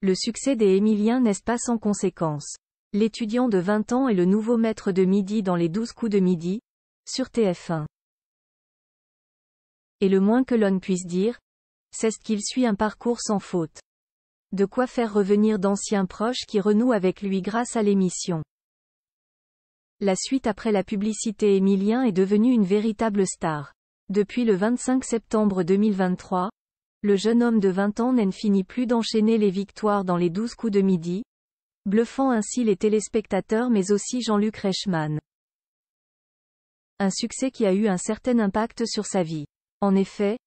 Le succès des Émiliens n'est pas sans conséquences. L'étudiant de 20 ans est le nouveau maître de midi dans les 12 coups de midi, sur TF1. Et le moins que l'on puisse dire, c'est qu'il suit un parcours sans faute. De quoi faire revenir d'anciens proches qui renouent avec lui grâce à l'émission. La suite après la publicité. Émilien est devenu une véritable star. Depuis le 25 septembre 2023, le jeune homme de 20 ans n'en finit plus d'enchaîner les victoires dans les 12 coups de midi, bluffant ainsi les téléspectateurs mais aussi Jean-Luc Reichmann. Un succès qui a eu un certain impact sur sa vie. En effet,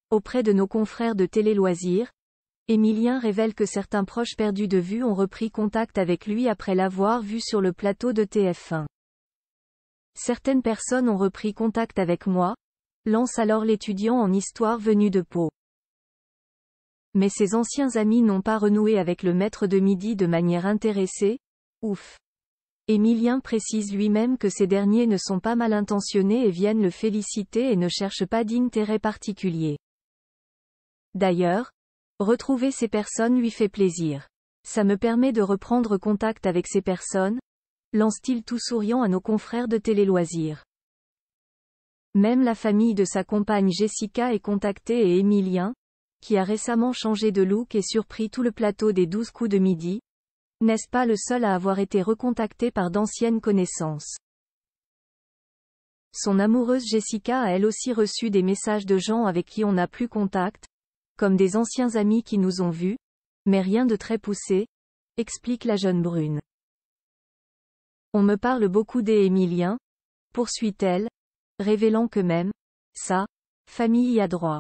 auprès de nos confrères de Télé Loisirs, Émilien révèle que certains proches perdus de vue ont repris contact avec lui après l'avoir vu sur le plateau de TF1. Certaines personnes ont repris contact avec moi, lance alors l'étudiant en histoire venu de Pau. Mais ses anciens amis n'ont pas renoué avec le maître de midi de manière intéressée, ouf. Émilien précise lui-même que ces derniers ne sont pas mal intentionnés et viennent le féliciter et ne cherchent pas d'intérêt particulier. D'ailleurs, retrouver ces personnes lui fait plaisir. Ça me permet de reprendre contact avec ces personnes, lance-t-il tout souriant à nos confrères de Télé Loisirs. Même la famille de sa compagne Jessica est contactée et Émilien, qui a récemment changé de look et surpris tout le plateau des 12 coups de midi, n'est-ce pas le seul à avoir été recontacté par d'anciennes connaissances. Son amoureuse Jessica a elle aussi reçu des messages de gens avec qui on n'a plus contact, comme des anciens amis qui nous ont vus, mais rien de très poussé, explique la jeune brune. On me parle beaucoup des Émiliens, poursuit-elle, révélant que même, sa famille y a droit.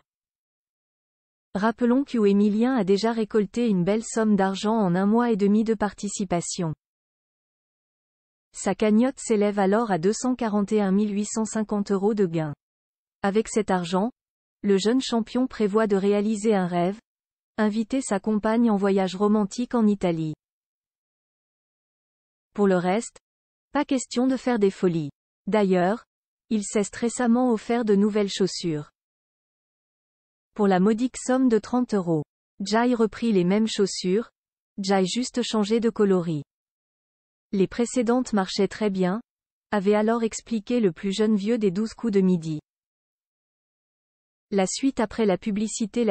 Rappelons que Émilien a déjà récolté une belle somme d'argent en 1 mois et demi de participation. Sa cagnotte s'élève alors à 241 850 € de gains. Avec cet argent, le jeune champion prévoit de réaliser un rêve, inviter sa compagne en voyage romantique en Italie. Pour le reste, pas question de faire des folies. D'ailleurs, il s'est récemment offert de nouvelles chaussures. Pour la modique somme de 30 €. Jai reprit les mêmes chaussures, Jai juste changé de coloris. Les précédentes marchaient très bien, avait alors expliqué le plus jeune vieux des 12 coups de midi. La suite après la publicité.